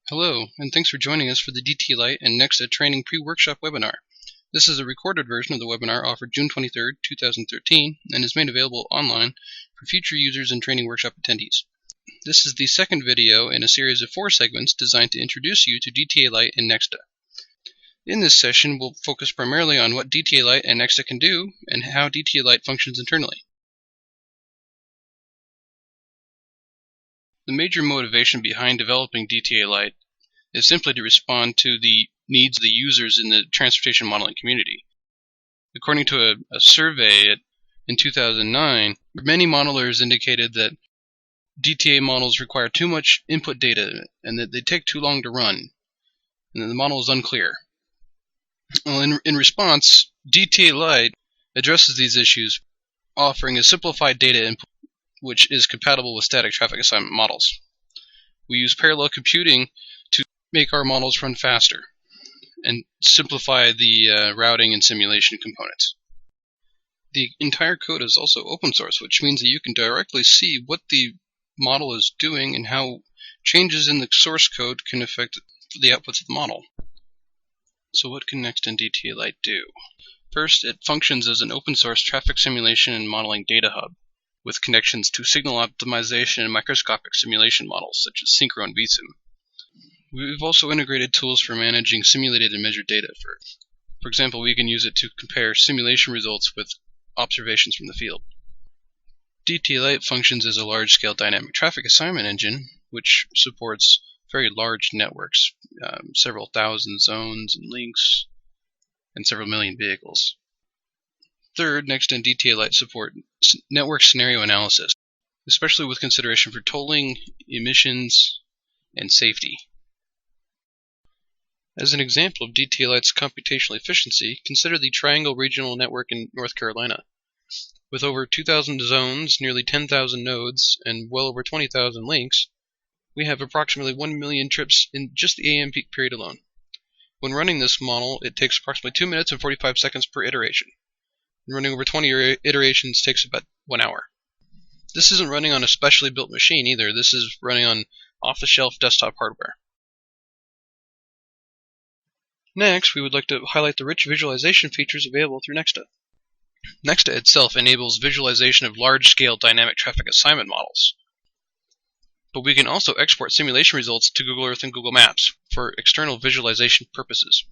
Hello, and thanks for joining us for the DTALite and NeXTA training pre-workshop webinar. This is a recorded version of the webinar offered June 23, 2013, and is made available online for future users and training workshop attendees. This is the second video in a series of 4 segments designed to introduce you to DTALite and NeXTA. In this session, we'll focus primarily on what DTALite and NeXTA can do and how DTALite functions internally. The major motivation behind developing DTALite is simply to respond to the needs of the users in the transportation modeling community. According to a survey in 2009, many modelers indicated that DTA models require too much input data and that they take too long to run, and that the model is unclear. Well, in response, DTALite addresses these issues, offering a simplified data input which is compatible with static traffic assignment models. We use parallel computing to make our models run faster and simplify the routing and simulation components. The entire code is also open source, which means that you can directly see what the model is doing and how changes in the source code can affect the outputs of the model. So what can NeXTA and DTAlite do? First, it functions as an open source traffic simulation and modeling data hub, with connections to signal optimization and microscopic simulation models such as Synchro and VSUM. We've also integrated tools for managing simulated and measured data. For example, we can use it to compare simulation results with observations from the field. DTAlite functions as a large-scale dynamic traffic assignment engine, which supports very large networks, several thousand zones and links, and several million vehicles. Third, NeXTA and DTAlite support network scenario analysis, especially with consideration for tolling, emissions, and safety. As an example of DTAlite's computational efficiency, consider the Triangle Regional Network in North Carolina. With over 2,000 zones, nearly 10,000 nodes, and well over 20,000 links, we have approximately 1 million trips in just the AM peak period alone. When running this model, it takes approximately 2 minutes and 45 seconds per iteration. Running over 20 iterations takes about 1 hour. This isn't running on a specially built machine either. This is running on off-the-shelf desktop hardware. Next, we would like to highlight the rich visualization features available through NeXTA. NeXTA itself enables visualization of large-scale dynamic traffic assignment models. But we can also export simulation results to Google Earth and Google Maps for external visualization purposes.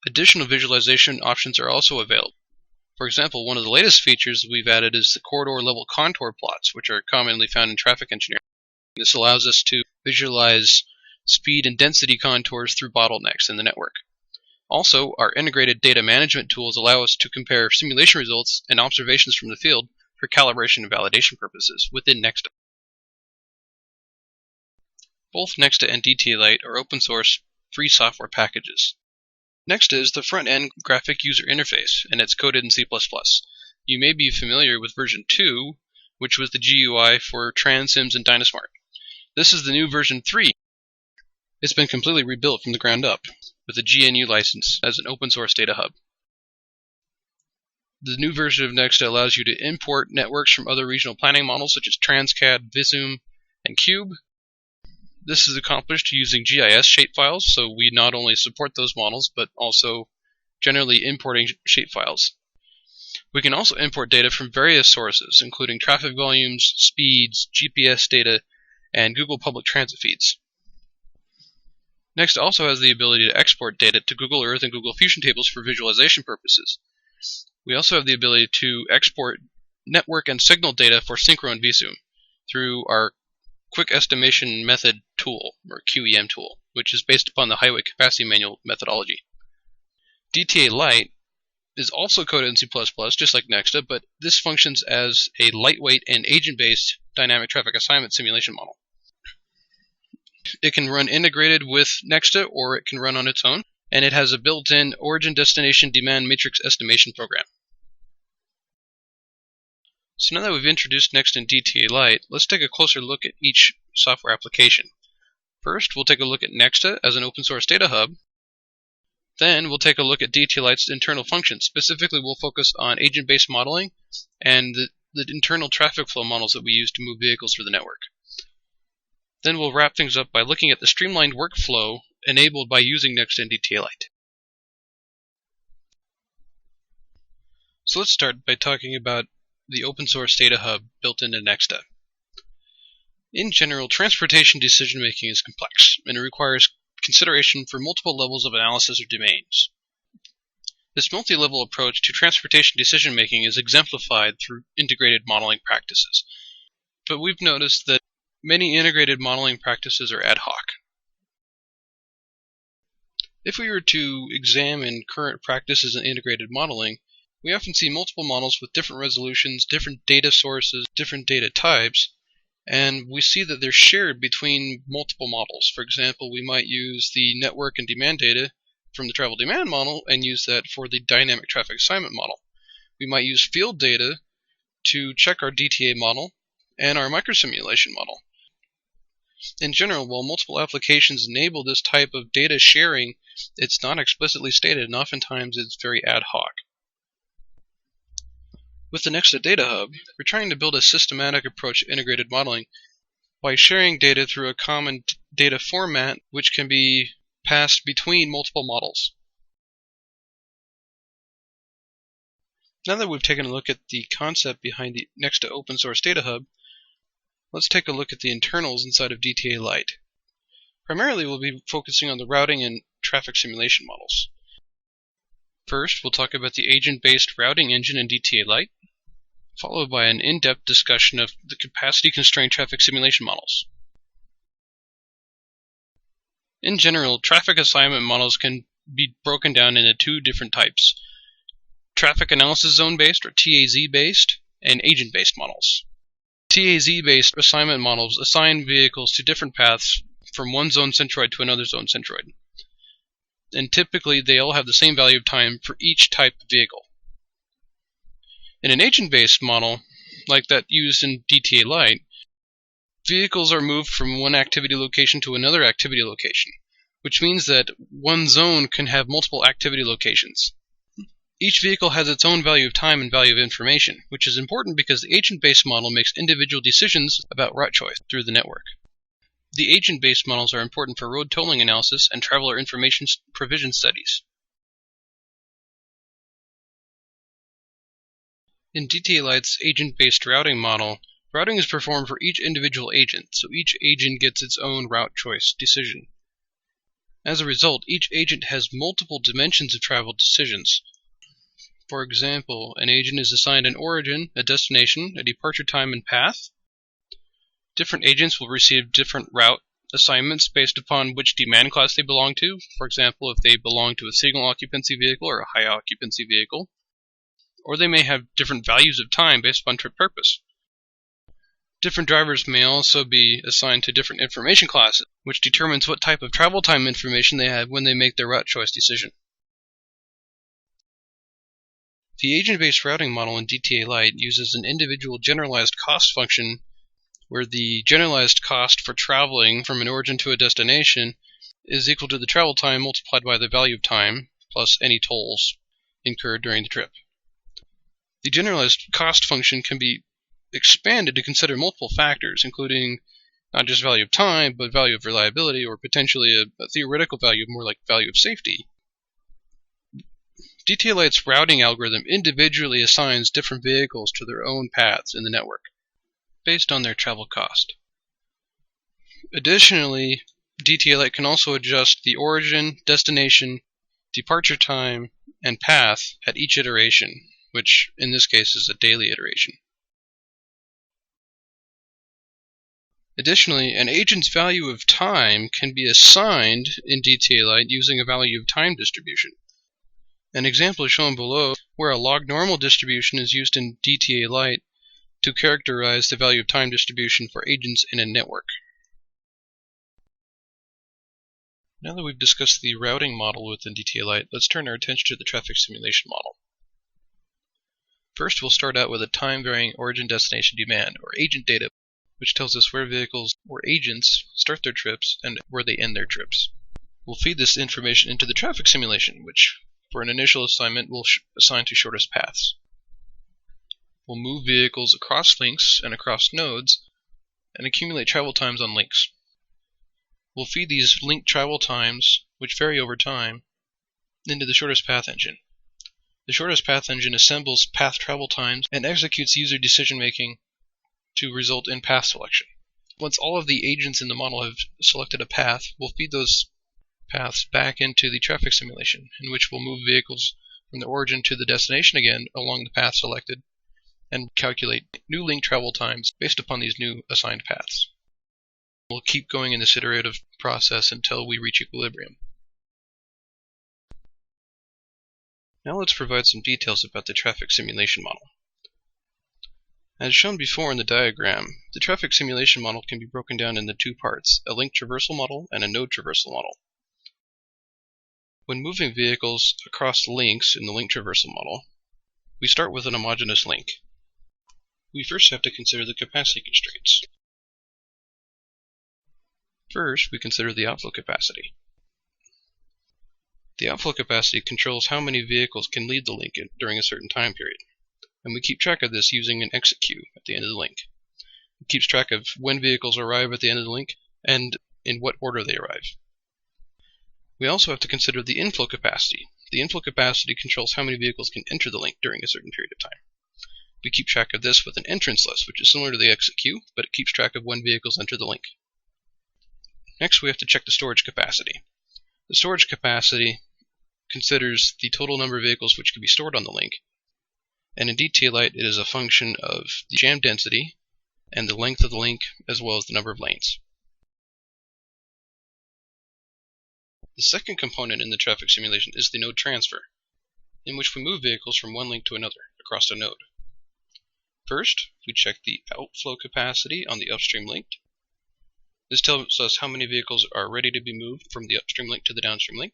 Additional visualization options are also available. For example, one of the latest features we've added is the corridor-level contour plots, which are commonly found in traffic engineering. This allows us to visualize speed and density contours through bottlenecks in the network. Also, our integrated data management tools allow us to compare simulation results and observations from the field for calibration and validation purposes within NeXTA. Both NeXTA and DTAlite are open-source, free software packages. NeXTA is the front-end graphic user interface, and it's coded in C++. You may be familiar with version 2, which was the GUI for TransSims and Dynasmart. This is the new version 3. It's been completely rebuilt from the ground up, with a GNU license as an open-source data hub. The new version of NeXTA allows you to import networks from other regional planning models such as Transcad, VSUM, and Cube. This is accomplished using GIS shapefiles, so we not only support those models, but also generally importing shapefiles. We can also import data from various sources, including traffic volumes, speeds, GPS data, and Google public transit feeds. NeXTA also has the ability to export data to Google Earth and Google Fusion tables for visualization purposes. We also have the ability to export network and signal data for Synchro and VSUM through our Quick Estimation Method tool, or QEM tool, which is based upon the Highway Capacity Manual methodology. DTAlite is also coded in C++, just like NeXTA, but this functions as a lightweight and agent-based dynamic traffic assignment simulation model. It can run integrated with NeXTA, or it can run on its own, and it has a built-in origin-destination demand matrix estimation program. So now that we've introduced NeXTA and DTAlite, let's take a closer look at each software application. First, we'll take a look at NeXTA as an open-source data hub. Then we'll take a look at DTAlite's internal functions. Specifically, we'll focus on agent-based modeling and the internal traffic flow models that we use to move vehicles through the network. Then we'll wrap things up by looking at the streamlined workflow enabled by using NeXTA and DTAlite. So let's start by talking about the open source data hub built into NeXTA. In general, transportation decision-making is complex, and it requires consideration for multiple levels of analysis or domains. This multi-level approach to transportation decision-making is exemplified through integrated modeling practices. But we've noticed that many integrated modeling practices are ad hoc. If we were to examine current practices in integrated modeling, we often see multiple models with different resolutions, different data sources, different data types, and we see that they're shared between multiple models. For example, we might use the network and demand data from the travel demand model and use that for the dynamic traffic assignment model. We might use field data to check our DTA model and our microsimulation model. In general, while multiple applications enable this type of data sharing, it's not explicitly stated, and oftentimes it's very ad hoc. With the NeXTA Data Hub, we're trying to build a systematic approach to integrated modeling by sharing data through a common data format which can be passed between multiple models. Now that we've taken a look at the concept behind the NeXTA Open Source Data Hub, let's take a look at the internals inside of DTAlite. Primarily, we'll be focusing on the routing and traffic simulation models. First, we'll talk about the agent-based routing engine in DTAlite, followed by an in-depth discussion of the capacity-constrained traffic simulation models. In general, traffic assignment models can be broken down into two different types: traffic analysis zone-based, or TAZ-based, and agent-based models. TAZ-based assignment models assign vehicles to different paths from one zone centroid to another zone centroid. And typically, they all have the same value of time for each type of vehicle. In an agent-based model, like that used in DTAlite, vehicles are moved from one activity location to another activity location, which means that one zone can have multiple activity locations. Each vehicle has its own value of time and value of information, which is important because the agent-based model makes individual decisions about route choice through the network. The agent-based models are important for road tolling analysis and traveler information provision studies. In DTAlite's agent-based routing model, routing is performed for each individual agent, so each agent gets its own route choice decision. As a result, each agent has multiple dimensions of travel decisions. For example, an agent is assigned an origin, a destination, a departure time, and path. Different agents will receive different route assignments based upon which demand class they belong to. For example, if they belong to a single occupancy vehicle or a high occupancy vehicle. Or they may have different values of time based upon trip purpose. Different drivers may also be assigned to different information classes, which determines what type of travel time information they have when they make their route choice decision. The agent-based routing model in DTAlite uses an individual generalized cost function where the generalized cost for traveling from an origin to a destination is equal to the travel time multiplied by the value of time plus any tolls incurred during the trip. The generalized cost function can be expanded to consider multiple factors, including not just value of time, but value of reliability, or potentially a theoretical value, more like value of safety. DTAlite's routing algorithm individually assigns different vehicles to their own paths in the network, based on their travel cost. Additionally, DTAlite can also adjust the origin, destination, departure time, and path at each iteration, which in this case is a daily iteration. Additionally, an agent's value of time can be assigned in DTAlite using a value of time distribution. An example is shown below where a log normal distribution is used in DTAlite to characterize the value of time distribution for agents in a network. Now that we've discussed the routing model within DTAlite, let's turn our attention to the traffic simulation model. First, we'll start out with a time-varying origin-destination demand, or agent data, which tells us where vehicles or agents start their trips and where they end their trips. We'll feed this information into the traffic simulation, which, for an initial assignment, we'll assign to shortest paths. We'll move vehicles across links and across nodes, and accumulate travel times on links. We'll feed these link travel times, which vary over time, into the shortest path engine. The shortest path engine assembles path travel times and executes user decision making to result in path selection. Once all of the agents in the model have selected a path, we'll feed those paths back into the traffic simulation, in which we'll move vehicles from the origin to the destination again along the path selected, and calculate new link travel times based upon these new assigned paths. We'll keep going in this iterative process until we reach equilibrium. Now let's provide some details about the traffic simulation model. As shown before in the diagram, the traffic simulation model can be broken down into two parts, a link traversal model and a node traversal model. When moving vehicles across links in the link traversal model, we start with an homogeneous link. We first have to consider the capacity constraints. First, we consider the outflow capacity. The outflow capacity controls how many vehicles can leave the link during a certain time period, and we keep track of this using an exit queue at the end of the link. It keeps track of when vehicles arrive at the end of the link and in what order they arrive. We also have to consider the inflow capacity. The inflow capacity controls how many vehicles can enter the link during a certain period of time. We keep track of this with an entrance list, which is similar to the exit queue, but it keeps track of when vehicles enter the link. Next, we have to check the storage capacity. The storage capacity considers the total number of vehicles which can be stored on the link, and in DTAlite it is a function of the jam density and the length of the link as well as the number of lanes. The second component in the traffic simulation is the node transfer, in which we move vehicles from one link to another across a node. First, we check the outflow capacity on the upstream link. This tells us how many vehicles are ready to be moved from the upstream link to the downstream link.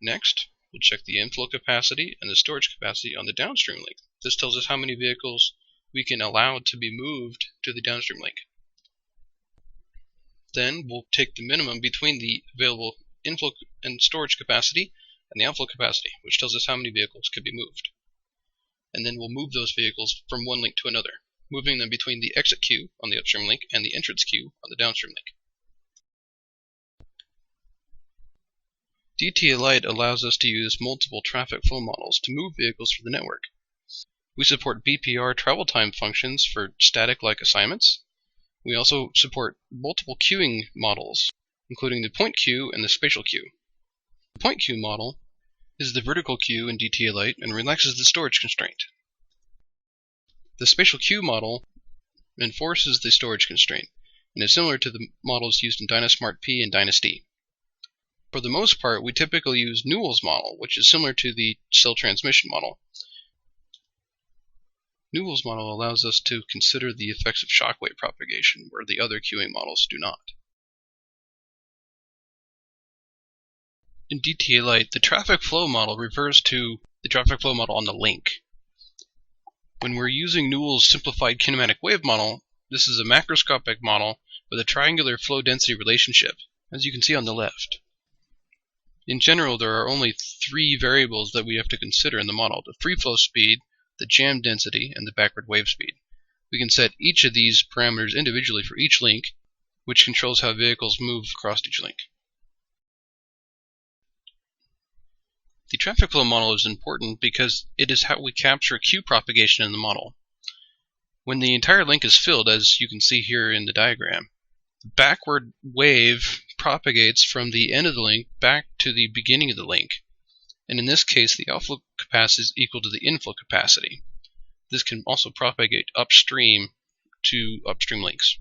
Next, we'll check the inflow capacity and the storage capacity on the downstream link. This tells us how many vehicles we can allow to be moved to the downstream link. Then we'll take the minimum between the available inflow and storage capacity and the outflow capacity, which tells us how many vehicles can be moved. And then we'll move those vehicles from one link to another, moving them between the exit queue on the upstream link and the entrance queue on the downstream link. DTAlite allows us to use multiple traffic flow models to move vehicles through the network. We support BPR travel time functions for static-like assignments. We also support multiple queuing models, including the point queue and the spatial queue. The point queue model is the vertical queue in DTAlite and relaxes the storage constraint. The spatial queue model enforces the storage constraint and is similar to the models used in DynaSmart P and DynaST. For the most part, we typically use Newell's model, which is similar to the cell transmission model. Newell's model allows us to consider the effects of shockwave propagation, where the other queuing models do not. In DTAlite, the traffic flow model refers to the traffic flow model on the link. When we're using Newell's simplified kinematic wave model, this is a macroscopic model with a triangular flow density relationship, as you can see on the left. In general, there are only three variables that we have to consider in the model: the free flow speed, the jam density, and the backward wave speed. We can set each of these parameters individually for each link, which controls how vehicles move across each link. The traffic flow model is important because it is how we capture queue propagation in the model. When the entire link is filled, as you can see here in the diagram, the backward wave propagates from the end of the link back to the beginning of the link. And in this case, the outflow capacity is equal to the inflow capacity. This can also propagate upstream to upstream links.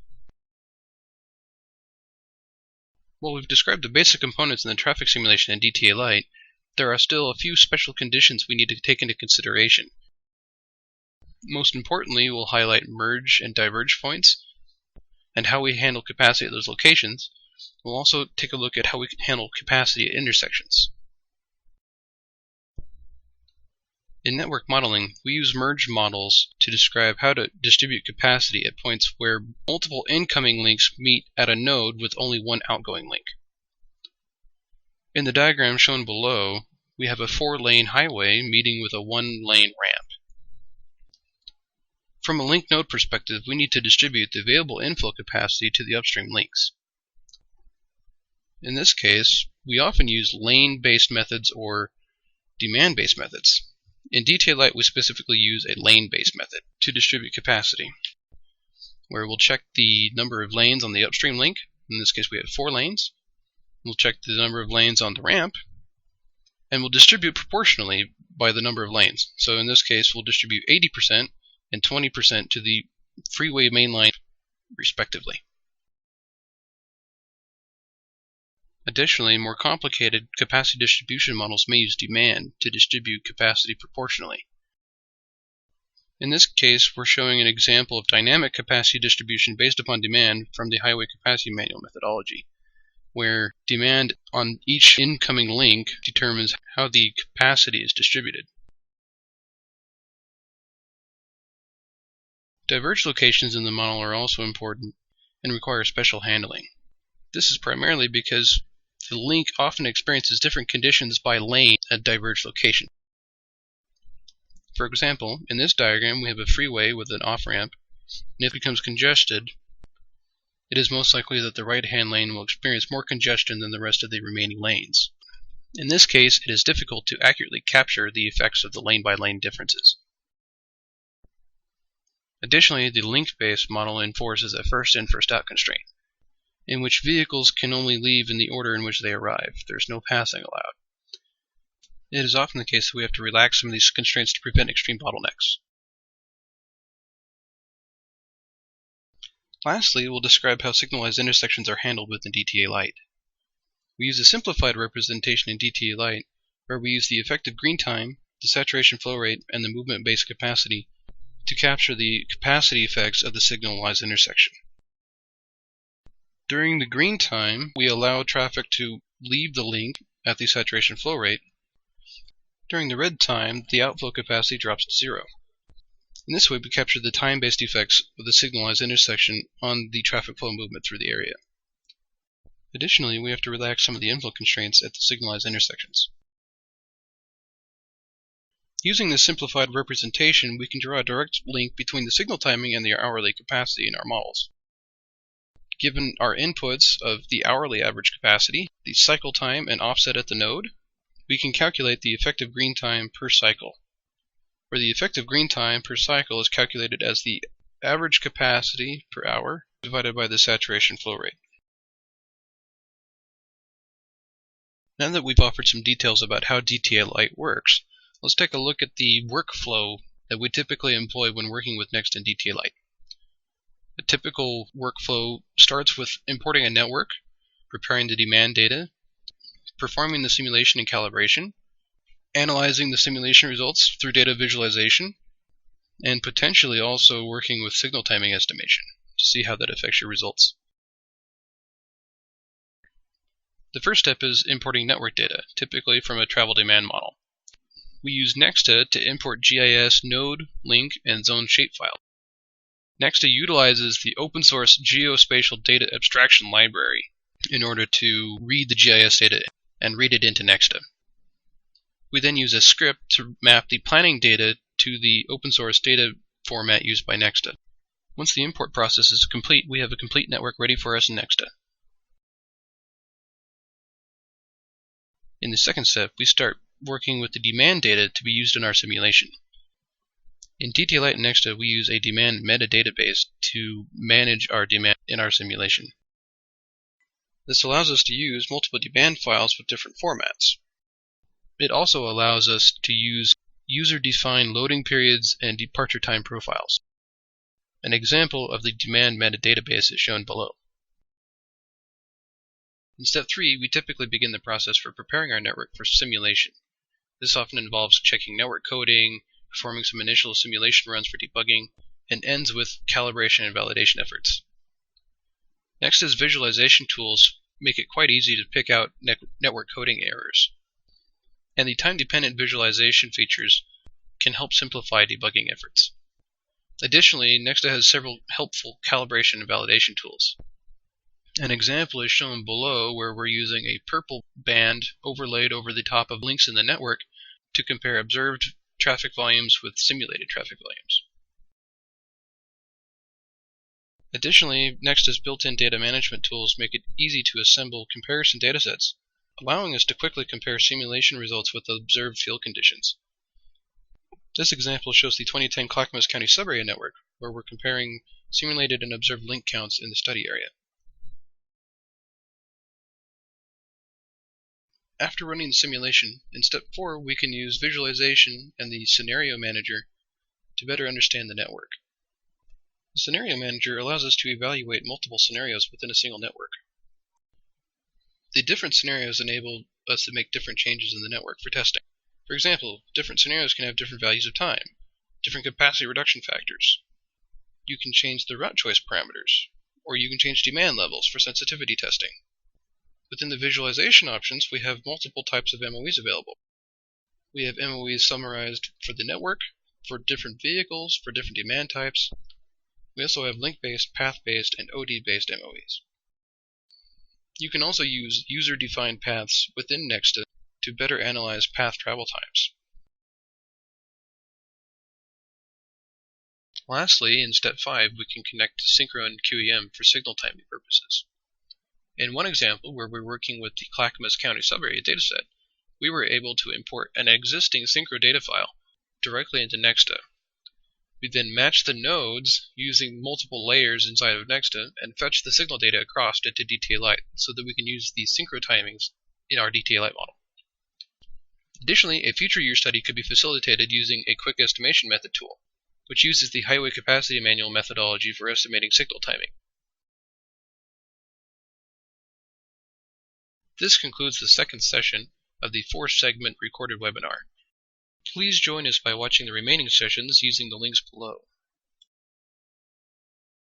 While we've described the basic components in the traffic simulation in DTAlite, there are still a few special conditions we need to take into consideration. Most importantly, we'll highlight merge and diverge points and how we handle capacity at those locations. We'll also take a look at how we can handle capacity at intersections. In network modeling, we use merge models to describe how to distribute capacity at points where multiple incoming links meet at a node with only one outgoing link. In the diagram shown below, we have a 4-lane highway meeting with a 1-lane ramp. From a link node perspective, we need to distribute the available inflow capacity to the upstream links. In this case, we often use lane-based methods or demand-based methods. In DTALite, we specifically use a lane-based method to distribute capacity, where we'll check the number of lanes on the upstream link. In this case, we have 4 lanes. We'll check the number of lanes on the ramp, and we'll distribute proportionally by the number of lanes. So in this case, we'll distribute 80% and 20% to the freeway main line, respectively. Additionally, more complicated capacity distribution models may use demand to distribute capacity proportionally. In this case, we're showing an example of dynamic capacity distribution based upon demand from the Highway Capacity Manual methodology, where demand on each incoming link determines how the capacity is distributed. Diverged locations in the model are also important and require special handling. This is primarily because the link often experiences different conditions by lane at diverged location. For example, in this diagram we have a freeway with an off-ramp, and if it becomes congested, it is most likely that the right-hand lane will experience more congestion than the rest of the remaining lanes. In this case, it is difficult to accurately capture the effects of the lane-by-lane differences. Additionally, the link-based model enforces a first-in, first-out constraint, in which vehicles can only leave in the order in which they arrive. There's no passing allowed. It is often the case that we have to relax some of these constraints to prevent extreme bottlenecks. Lastly, we'll describe how signalized intersections are handled within DTALite. We use a simplified representation in DTALite, where we use the effective green time, the saturation flow rate, and the movement-based capacity to capture the capacity effects of the signalized intersection. During the green time, we allow traffic to leave the link at the saturation flow rate. During the red time, the outflow capacity drops to 0. In this way, we capture the time-based effects of the signalized intersection on the traffic flow movement through the area. Additionally, we have to relax some of the inflow constraints at the signalized intersections. Using this simplified representation, we can draw a direct link between the signal timing and the hourly capacity in our models. Given our inputs of the hourly average capacity, the cycle time, and offset at the node, we can calculate the effective green time per cycle, where the effective green time per cycle is calculated as the average capacity per hour divided by the saturation flow rate. Now that we've offered some details about how DTALite works, let's take a look at the workflow that we typically employ when working with NeXTA and DTAlite. A typical workflow starts with importing a network, preparing the demand data, performing the simulation and calibration, analyzing the simulation results through data visualization, and potentially also working with signal timing estimation to see how that affects your results. The first step is importing network data, typically from a travel demand model. We use NeXTA to import GIS node, link, and zone shapefile. NeXTA utilizes the open source geospatial data abstraction library in order to read the GIS data and read it into NeXTA. We then use a script to map the planning data to the open source data format used by NeXTA. Once the import process is complete, we have a complete network ready for us in NeXTA. In the second step, we start working with the demand data to be used in our simulation. In DTALite and NeXTA, we use a demand metadatabase to manage our demand in our simulation. This allows us to use multiple demand files with different formats. It also allows us to use user-defined loading periods and departure time profiles. An example of the demand metadatabase is shown below. In step 3, we typically begin the process for preparing our network for simulation. This often involves checking network coding, performing some initial simulation runs for debugging, and ends with calibration and validation efforts. NeXTA's visualization tools make it quite easy to pick out network coding errors, and the time-dependent visualization features can help simplify debugging efforts. Additionally, NeXTA has several helpful calibration and validation tools. An example is shown below, where we're using a purple band overlaid over the top of links in the network to compare observed traffic volumes with simulated traffic volumes. Additionally, NeXTA's built-in data management tools make it easy to assemble comparison datasets, allowing us to quickly compare simulation results with observed field conditions. This example shows the 2010 Clackamas County subarea network, where we're comparing simulated and observed link counts in the study area. After running the simulation, in step 4 we can use visualization and the scenario manager to better understand the network. The scenario manager allows us to evaluate multiple scenarios within a single network. The different scenarios enable us to make different changes in the network for testing. For example, different scenarios can have different values of time, different capacity reduction factors. You can change the route choice parameters, or you can change demand levels for sensitivity testing. Within the visualization options, we have multiple types of MOEs available. We have MOEs summarized for the network, for different vehicles, for different demand types. We also have link-based, path-based, and OD-based MOEs. You can also use user-defined paths within NeXTA to better analyze path travel times. Lastly, in step 5, we can connect to Synchro and QEM for signal timing purposes. In one example, where we're working with the Clackamas County subarea dataset, we were able to import an existing Synchro data file directly into NeXTA. We then matched the nodes using multiple layers inside of NeXTA and fetched the signal data across into DTALite so that we can use the Synchro timings in our DTALite model. Additionally, a future year study could be facilitated using a quick estimation method tool, which uses the highway capacity manual methodology for estimating signal timing. This concludes the second session of the 4-segment recorded webinar. Please join us by watching the remaining sessions using the links below.